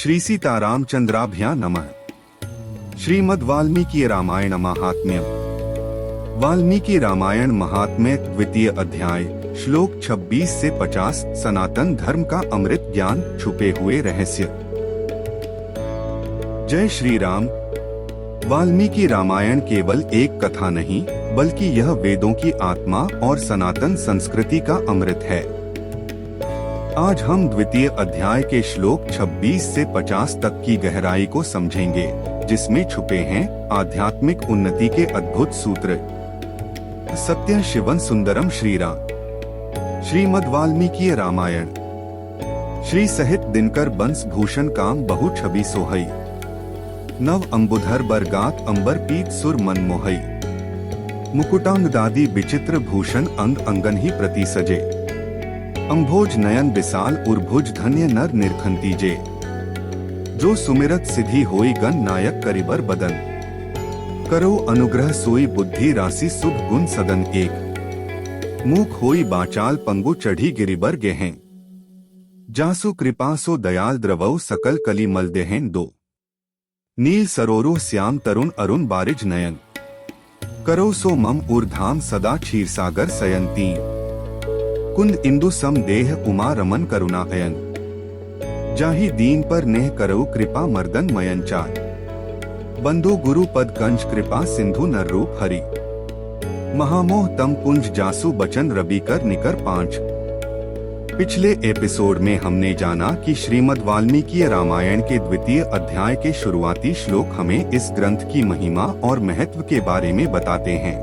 श्री सीतारामचंद्राभ्यां नमः। श्रीमद् वाल्मीकि रामायण महात्म्य। वाल्मीकि रामायण महात्म्य द्वितीय अध्याय श्लोक 26 से 50। सनातन धर्म का अमृत ज्ञान, छुपे हुए रहस्य। जय श्री राम। वाल्मीकि रामायण केवल एक कथा नहीं, बल्कि यह वेदों की आत्मा और सनातन संस्कृति का अमृत है। आज हम द्वितीय अध्याय के श्लोक 26 से 50 तक की गहराई को समझेंगे, जिसमें छुपे हैं आध्यात्मिक उन्नति के अद्भुत सूत्र। सत्य शिवन सुंदरम श्रीराम। श्रीमद् वाल्मीकि रामायण। श्री सहित दिनकर बंस भूषण काम बहु छवि सोहई। नव अंबुधर बरगात अंबर पीत सुर मन मोहई। मुकुटांग दादी विचित्र भूषण अंग अंगन ही प्रति सजे। अंभोज नयन विशाल उर्भुज धन्य नर निरखंती जे। जो सुमिरत सिद्धि होई गण नायक करिबर बदन। करो अनुग्रह सोई बुद्धि राशि शुभ गुण सदन एक। मूक होई बाचाल पंगु चढ़ी गिरिबर गेहें। जासु कृपा सो दयाल द्रवौ सकल कली मल देहें दो। नील सरोरो श्याम तरुण अरुण बारिज नयन। करो सो मम ऊर्धाम सदा क्षीर सागर सयंती। कुंद इंदु सम देह उमा रमन करुणा अयन। जाहि दीन पर नेह करो कृपा मर्दन मयन चार। बंधु गुरु पद कंज कृपा सिंधु नर रूप हरि। महामोह तम पुंज जासु बचन रवि कर निकर पांच। पिछले एपिसोड में हमने जाना कि श्रीमद् वाल्मीकि रामायण के द्वितीय अध्याय के शुरुआती श्लोक हमें इस ग्रंथ की महिमा और महत्व के बारे में बताते हैं।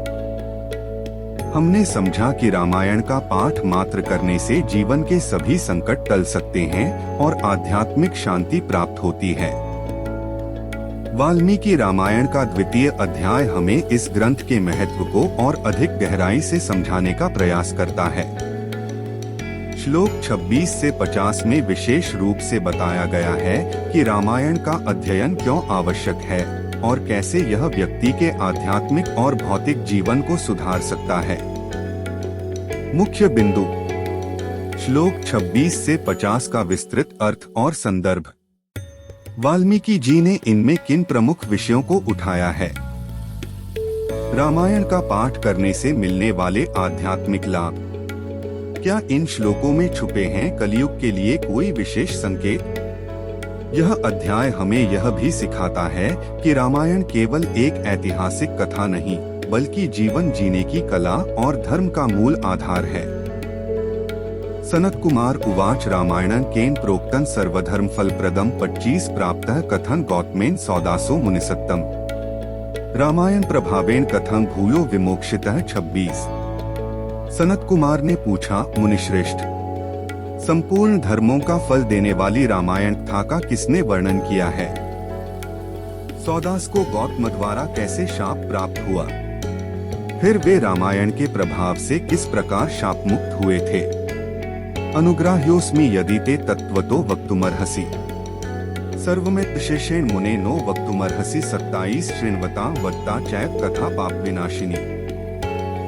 हमने समझा कि रामायण का पाठ मात्र करने से जीवन के सभी संकट टल सकते हैं और आध्यात्मिक शांति प्राप्त होती है। वाल्मीकि रामायण का द्वितीय अध्याय हमें इस ग्रंथ के महत्व को और अधिक गहराई से समझाने का प्रयास करता है। श्लोक 26 से 50 में विशेष रूप से बताया गया है कि रामायण का अध्ययन क्यों आवश्यक है और कैसे यह व्यक्ति के आध्यात्मिक और भौतिक जीवन को सुधार सकता है। मुख्य बिंदु। श्लोक 26 से 50 का विस्तृत अर्थ और संदर्भ। वाल्मीकि जी ने इनमें किन प्रमुख विषयों को उठाया है। रामायण का पाठ करने से मिलने वाले आध्यात्मिक लाभ। क्या इन श्लोकों में छुपे हैं कलयुग के लिए कोई विशेष संकेत। यह अध्याय हमें यह भी सिखाता है कि रामायण केवल एक ऐतिहासिक कथा नहीं, बल्कि जीवन जीने की कला और धर्म का मूल आधार है। सनत कुमार उवाच रामायणं केन प्रोक्तं सर्वधर्म फलप्रदं 25 प्राप्तः कथं गौतमेन सौदासो मुनिसत्तम। रामायण प्रभावेन कथं भूयो विमोक्षितः 26। सनत कुमार ने पूछा, मुनिश्रेष्ठ, संपूर्ण धर्मों का फल देने वाली रामायण कथा का किसने वर्णन किया है। सौदास को गौतम द्वारा कैसे शाप प्राप्त हुआ। फिर वे रामायण के प्रभाव से किस प्रकार शाप मुक्त हुए थे। अनुग्राह्योस्मि यदि ते तत्वतो वक्तुमर्हसि। सर्वमित शेषेण मुने नो वक्तुमर्हसि 27 श्रृण्वता वत्ता चैव कथा पाप विनाशिनी।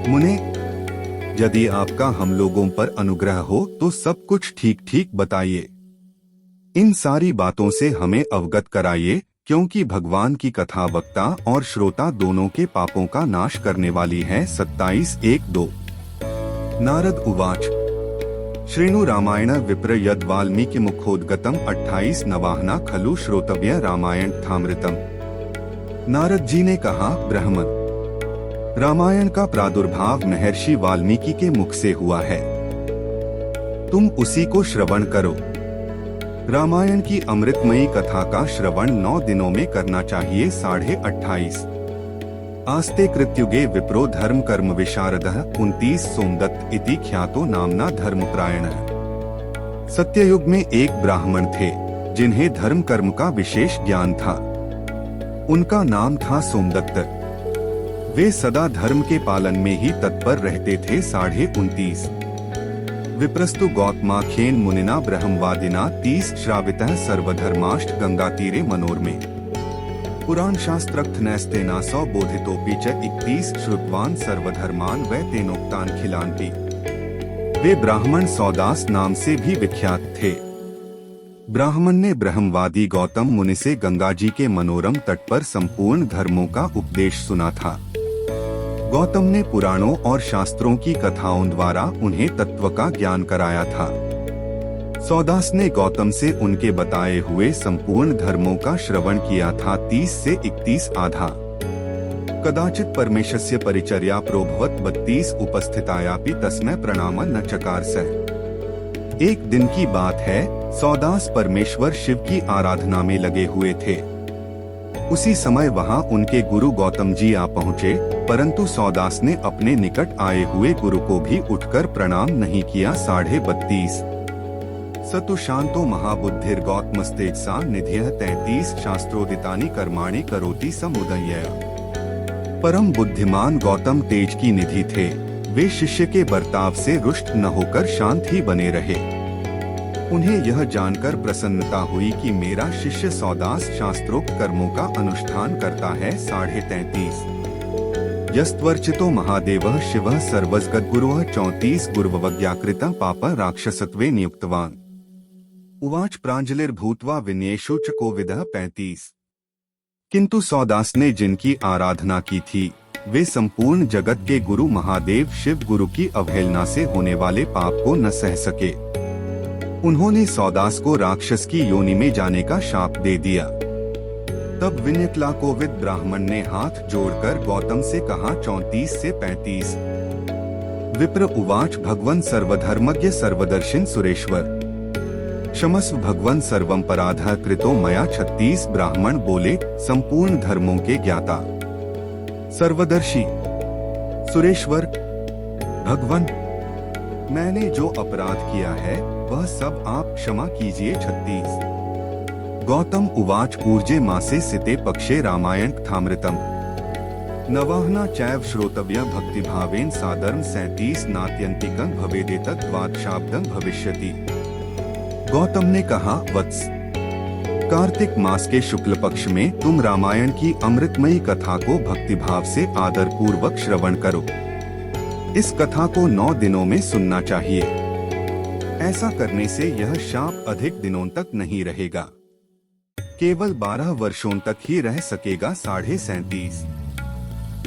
मुने, यदि आपका हम लोगों पर अनुग्रह हो तो सब कुछ ठीक ठीक बताइए। इन सारी बातों से हमें अवगत कराइए, क्योंकि भगवान की कथा वक्ता और श्रोता दोनों के पापों का नाश करने वाली है। 27:1-2। नारद उवाच श्रेणु रामायण विप्र यद वाल्मीकि मुखोद्गतम 28 नवाहना खलु श्रोतव्य रामायण थामृतम। नारद जी ने कहा, ब्राह्मण, रामायण का प्रादुर्भाव महर्षि वाल्मीकि के मुख से हुआ है, तुम उसी को श्रवण करो। रामायण की अमृतमयी कथा का श्रवण 9 दिनों में करना चाहिए। 28:30। आस्ते कृत्युगे विप्रो धर्म कर्म विशारदः 29 सोमदत्त इति ख्यातो नामना धर्मपरायणः। सत्ययुग में एक ब्राह्मण थे जिन्हें धर्म कर्म का विशेष ज्ञान था। उनका नाम था सोमदत्त। वे सदा धर्म के पालन में ही तत्पर रहते थे। 29:29। विप्रस्तु गौतमाख्येन मुनिना ब्रह्मवादिना 30 श्रावितः सर्वधर्माष्ट गंगा तीरे मनोरमे। पुराण शास्त्रक्त नैस्तेना सौ बोधितोपि च 31 श्रुतवान सर्वधर्मान व तेनोक्तान खिलान्ति। वे ब्राह्मण सौदास नाम से भी विख्यात थे। ब्राह्मण ने ब्रह्मवादी गौतम मुनि से गंगा जी के मनोरम तट पर संपूर्ण धर्मों का उपदेश सुना था। गौतम ने पुराणों और शास्त्रों की कथाओं द्वारा उन्हें तत्व का ज्ञान कराया था। सौदास ने गौतम से उनके बताए हुए संपूर्ण धर्मों का श्रवण किया था। 30 से 31 आधा। कदाचित परमेशस्य परिचर्या प्रोभवत 32 उपस्थितायापि तस्मै प्रणाम न चकार से। एक दिन की बात है, सौदास परमेश्वर शिव की आराधना में लगे हुए थे। उसी समय वहां उनके गुरु गौतम जी आ पहुँचे, परंतु सौदास ने अपने निकट आए हुए गुरु को भी उठकर प्रणाम नहीं किया। 32.5 सतु शांतो महाबुद्धिर गौतमस्तेजसा निधियः 33 शास्त्रोदितानि कर्माणि करोति समुदयः। परम बुद्धिमान गौतम तेज की निधि थे। वे शिष्य के बर्ताव से रुष्ट न होकर शांत ही बने रहे। उन्हें यह जानकर प्रसन्नता हुई कि मेरा शिष्य सौदास शास्त्रोक्त कर्मों का अनुष्ठान करता है। 33.5 यस्त्वर्चितो महादेवः शिवः सर्वजगद्गुरुः 34 गुरुवज्ञाकृतं पाप राक्षसत्वे नियुक्तवान् उवाच प्राञ्जलिर्भूत्वा विन्येषु च कोविदः 35। किंतु सौदास ने जिनकी आराधना की थी, वे संपूर्ण जगत के गुरु महादेव शिव गुरु की अवहेलना से होने वाले पाप को न सह सके। उन्होंने सौदास को राक्षस की योनि में जाने का शाप दे दिया। तब विन्यक्लाकोविद ब्राह्मण ने हाथ जोड़कर गौतम से कहा। 34 से 35 विप्र उवाच भगवन् सर्वधर्मज्ञ सर्वदर्शिन् सुरेश्वर क्षमस्व भगवन् सर्वं पराधः कृतो मया। 36 ब्राह्मण बोले, संपूर्ण धर्मों के ज्ञाता, सर्वदर्शी, सुरेश्वर, भगवन, मैंने जो अपराध किया है वह सब आप क्षमा कीजिए। 36 गौतम उवाच ऊर्जे मासे सिते पक्षे रामायण कथामृतम् नवाहना चैव श्रोतव्य भक्तिभावेन सादरम। 37 नात्यंतिकं भवेदेतत् द्वादशाब्दं भविष्यति। गौतम ने कहा, वत्स, कार्तिक मास के शुक्ल पक्ष में तुम रामायण की अमृतमयी कथा को भक्तिभाव से आदर पूर्वक श्रवण करो। इस कथा को 9 दिनों में सुनना चाहिए। ऐसा करने से यह शाप अधिक दिनों तक नहीं रहेगा, केवल 12 वर्षों तक ही रह सकेगा। 37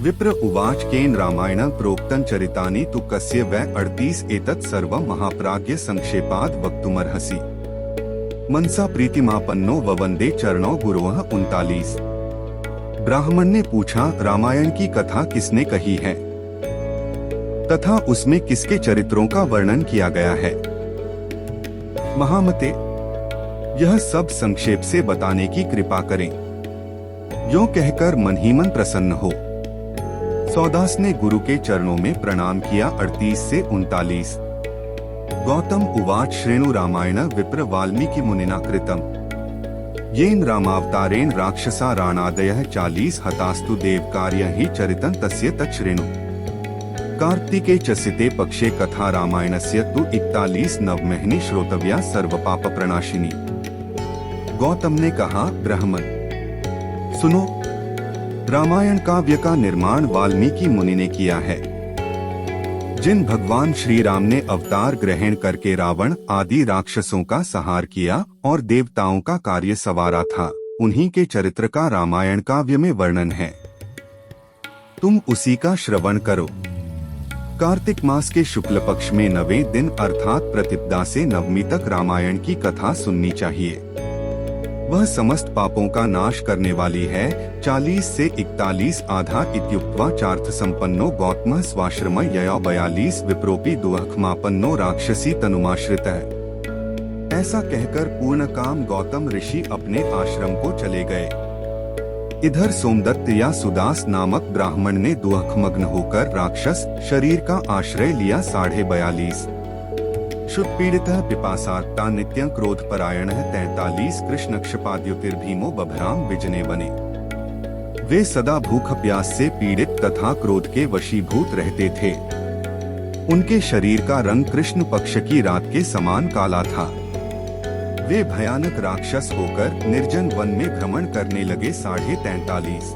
विप्र उवाच केन रामायण प्रोक्तन चरितानि तु कस्य वै 38 एतत् सर्वं महाप्राज्ञ संक्षेपाद वक्तुमर्हसि मनसा प्रीतिमापन्नो ववंदे चरणों गुरुवः। 39 ब्राह्मण ने पूछा, रामायण की कथा किसने कही है तथा उसमें किसके चरित्रों का वर्णन किया गया है? महामते, यह सब संक्षेप से बताने की कृपा करें। यूं कहकर मन ही मन प्रसन्न हो सौदास ने गुरु के चरणों में प्रणाम किया। 38 से 39 गौतम उवाच श्रेणु रामायण विप्र वाल्मीकि मुनिना कृतम् येन रामावतारेण राक्षसा राणादयः 40 हतास्तु देव कार्य ही चरितं तस्य तच्छृणु। कार्तिके च सिते पक्षे कथा रामायणस्य तु 41 नवमहिनी श्रोतव्या सर्वपाप प्रणाशिनी। गौतम ने कहा, ब्राह्मण सुनो, रामायण काव्य का निर्माण वाल्मीकि मुनि ने किया है। जिन भगवान श्री राम ने अवतार ग्रहण करके रावण आदि राक्षसों का संहार किया और देवताओं का कार्य संवारा था, उन्हीं के चरित्र का रामायण काव्य में वर्णन है। तुम उसी का श्रवण करो। कार्तिक मास के शुक्ल पक्ष में 9वें दिन अर्थात प्रतिपदा से नवमी तक रामायण की कथा सुननी चाहिए। वह समस्त पापों का नाश करने वाली है। 40 से 41 आधा इत्युक्त्वा चार्थ संपन्नो गौतमः स्वाश्रम यया 42 विप्रोपि दुःखमापन्नो राक्षसी तनुमाश्रित है। ऐसा कहकर पूर्ण काम गौतम ऋषि अपने आश्रम को चले गए। इधर सोमदत्त या सुदास नामक ब्राह्मण ने दुःखमग्न होकर राक्षस शरीर का आश्रय लिया। 42 शुद्ध पीड़ितः पिपासार्ता नित्यं क्रोध परायणः। 43 कृष्ण क्षपाद्युतिर्भीमो बभराम विजने बने। वे सदा भूख प्यास से पीड़ित तथा क्रोध के वशीभूत रहते थे। उनके शरीर का रंग कृष्ण पक्ष की रात के समान काला था। वे भयानक राक्षस होकर निर्जन वन में भ्रमण करने लगे। 43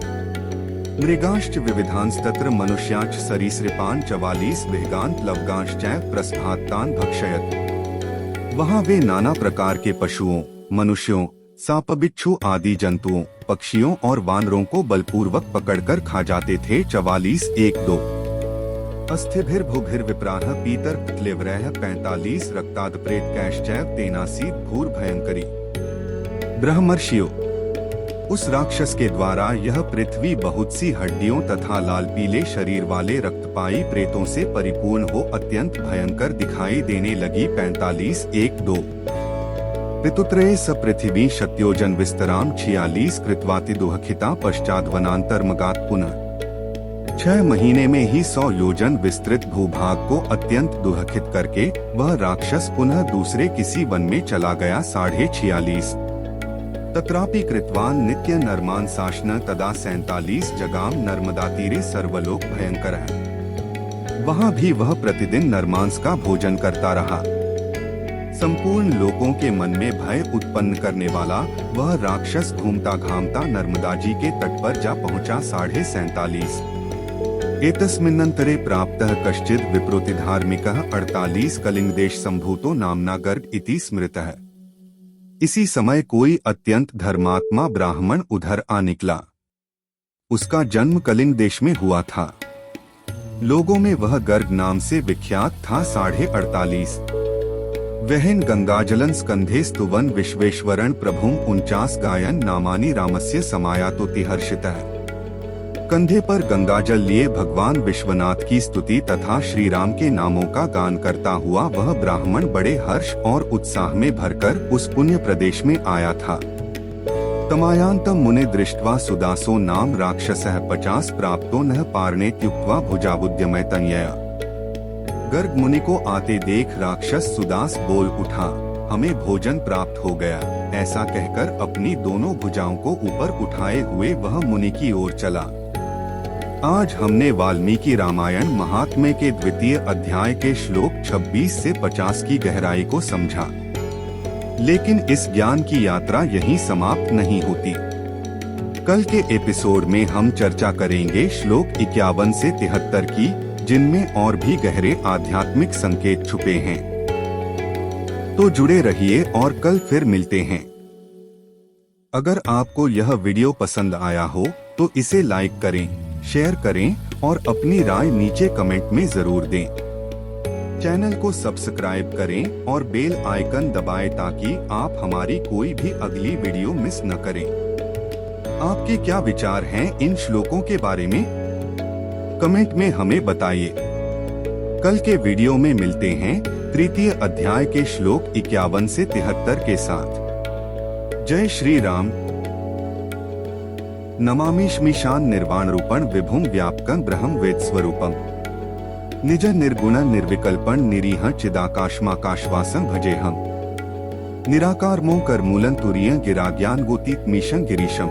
मृगांश्च विविधांस्तत्र मनुष्यांच सरीसृपान् 44 विहगांत लवगांश्चैव प्रस्फातान् भक्षयत्। वहाँ वे नाना प्रकार के पशुओं, मनुष्यों, सांप बिच्छू आदि जंतुओं, पक्षियों और वानरों को बलपूर्वक पकड़कर खा जाते थे। 44:1-2 अस्थिभिर्भुभिर विप्राह पीतर क्लेवरह 45 रक्ताद प्रेत कैश्चैव तेनासी भूर भयंकरी। ब्रह्मर्षियों, उस राक्षस के द्वारा यह पृथ्वी बहुत सी हड्डियों तथा लाल पीले शरीर वाले रक्तपाई प्रेतों से परिपूर्ण हो अत्यंत भयंकर दिखाई देने लगी। 45:1-2 ऋतुत्रये स पृथ्वी शत्योजन विस्तराम 46 कृत्वाति दुहखिता पश्चात वनांतर्मगात पुनः। 6 महीने में ही 100 योजन विस्तृत भूभाग को अत्यंत दुहखित करके वह राक्षस पुनः दूसरे किसी वन में चला गया। 46:46 तत्रापि कृतवान नित्य नर्मान शासन तदा 47 जगाम नर्मदा तीरे सर्वलोक भयंकर है। वहाँ भी वह प्रतिदिन नरमांस का भोजन करता रहा। संपूर्ण लोगों के मन में भय उत्पन्न करने वाला वह राक्षस घूमता घामता नर्मदा जी के तट पर जा पहुँचा। 47 एतस्मिन्नन्तरे प्राप्तः कश्चिद् विप्रोति धार्मिकः 48 कलिंग देश संभूतो नामना गर्ग इति स्मृतः। इसी समय कोई अत्यंत धर्मात्मा ब्राह्मण उधर आ निकला। उसका जन्म कलिंग देश में हुआ था। लोगों में वह गर्ग नाम से विख्यात था। 48 वहन गंगाजलन स्कंधे स्तुवन विश्वेश्वरण प्रभुम 49 गायन नामानि रामस्य समायातोति हर्षितः। कंधे पर गंगाजल लिए भगवान विश्वनाथ की स्तुति तथा श्री राम के नामों का गान करता हुआ वह ब्राह्मण बड़े हर्ष और उत्साह में भरकर उस पुण्य प्रदेश में आया था। तमायांतम मुने दृष्ट्वा सुदासो नाम राक्षसः 50 प्राप्तो नः पारणेत्युक्त्वा भुजाबुद्यमय तन्यया। गर्ग मुनि को आते देख राक्षस सुदास बोल उठा, हमें भोजन प्राप्त हो गया। ऐसा कहकर अपनी दोनों भुजाओं को ऊपर उठाए हुए वह मुनि की ओर चला। आज हमने वाल्मीकि रामायण महात्म्य के 2वें अध्याय के श्लोक 26 से 50 की गहराई को समझा, लेकिन इस ज्ञान की यात्रा यहीं समाप्त नहीं होती। कल के एपिसोड में हम चर्चा करेंगे श्लोक 51 से 73 की, जिनमें और भी गहरे आध्यात्मिक संकेत छुपे हैं। तो जुड़े रहिए और कल फिर मिलते हैं। अगर आपको यह वीडियो पसंद आया हो तो इसे लाइक करें, शेयर करें और अपनी राय नीचे कमेंट में जरूर दें। चैनल को सब्सक्राइब करें और बेल आइकन दबाएं ताकि आप हमारी कोई भी अगली वीडियो मिस न करें। आपके क्या विचार हैं इन श्लोकों के बारे में? कमेंट में हमें बताइए। कल के वीडियो में मिलते हैं 3 अध्याय के श्लोक 51 से 73 के साथ। जय श्री राम। नमामि श्मीशान निर्वाण रूपण विभुम व्यापकं ब्रह्म वेद स्वरूपम। निज निर्गुण निर्विकल्पन निरीह चिदाकाशमाकाशवासं भजेहम। निराकार मोह करमूलन तुरीय गिराज्ञान गोतीत मीशं गिरीशम।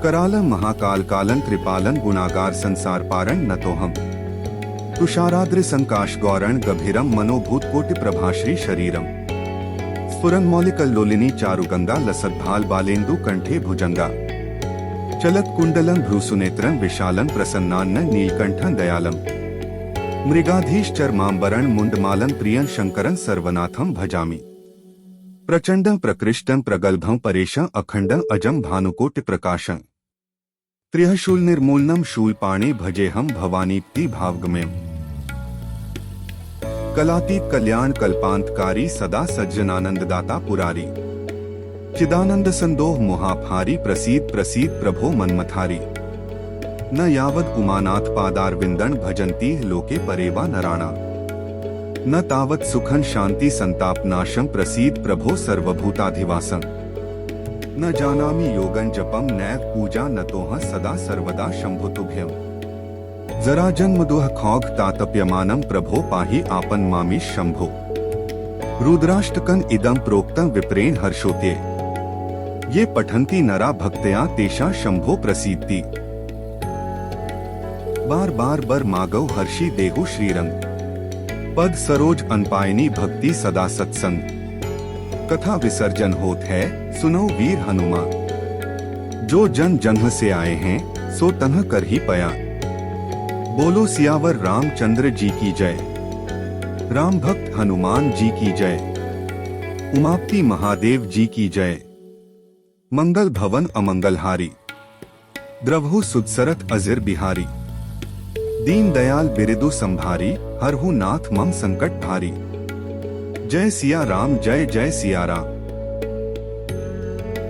करालं महाकाल कालं कृपालं गुणागार संसार पारण नतोहम। तुषाराद्र संकाश गौरण गभीरम मनोभूत कोटि प्रभाश्री शरीरम। स्फुरन मौलिकल्लोलिनी चारुगंगा लसद्भाल बालेन्दु कंठे भुजंगा। चलत कुंडलं भ्रूसुनेत्रं विशालं प्रसन्नान्न नीलकंठं दयालम्। मृगाधीश चर्मांबरण मुंडमालं प्रियं शंकरं सर्वनाथं भजामि। प्रचंडं प्रकृष्टं प्रगल्भं परेशं अखंडं अजं भानुकोटि प्रकाशं। त्रिहशूल निर्मूलनं शूलपाणे भजेहं भवानीप्ति भावगम्यम्। कलातीत कल्याण कल्पांतकारी सदा सज्जनानंददाता पुरारी। चिदानंद संदोह मोहाभारी प्रसीद प्रसीद प्रभो मनमथारी। न यावद उमानाथ पादारविंदन भजन्ति लोके परेवा नराणा। न तावत सुखन शांति संताप नाशम प्रसीद प्रभो सर्वभूताधिवासं। न जानामि योगं जपम नैव पूजा नतोह सदा सर्वदा शंभुतुभ्यम। जरा जन्म दुह खौग तातप्यमानं प्रभो पाहि आपन मामीश शंभो। रुद्राष्टकं इदं प्रोक्तं विप्रेण हर्षोते। ये पठन्ति नरा भक्तया तेषा शंभो प्रसीदति। बार बार बर मागव हर्षि देहु श्रीरंग। पद सरोज अनपायनी भक्ति सदा सत्संग। कथा विसर्जन होत है सुनो वीर हनुमान। जो जन जन्म से आए हैं सो तन्ह कर ही पया। बोलो सियावर रामचंद्र जी की जय। राम भक्त हनुमान जी की जय। उमापति महादेव जी की जय। मंगल भवन अमंगलहारी, द्रवहु सुदसरत अजिर बिहारी। दीन दयाल बिरदु संभारी, हरहु नाथ मम संकट भारी। जय सिया राम, जय जय सिया राम।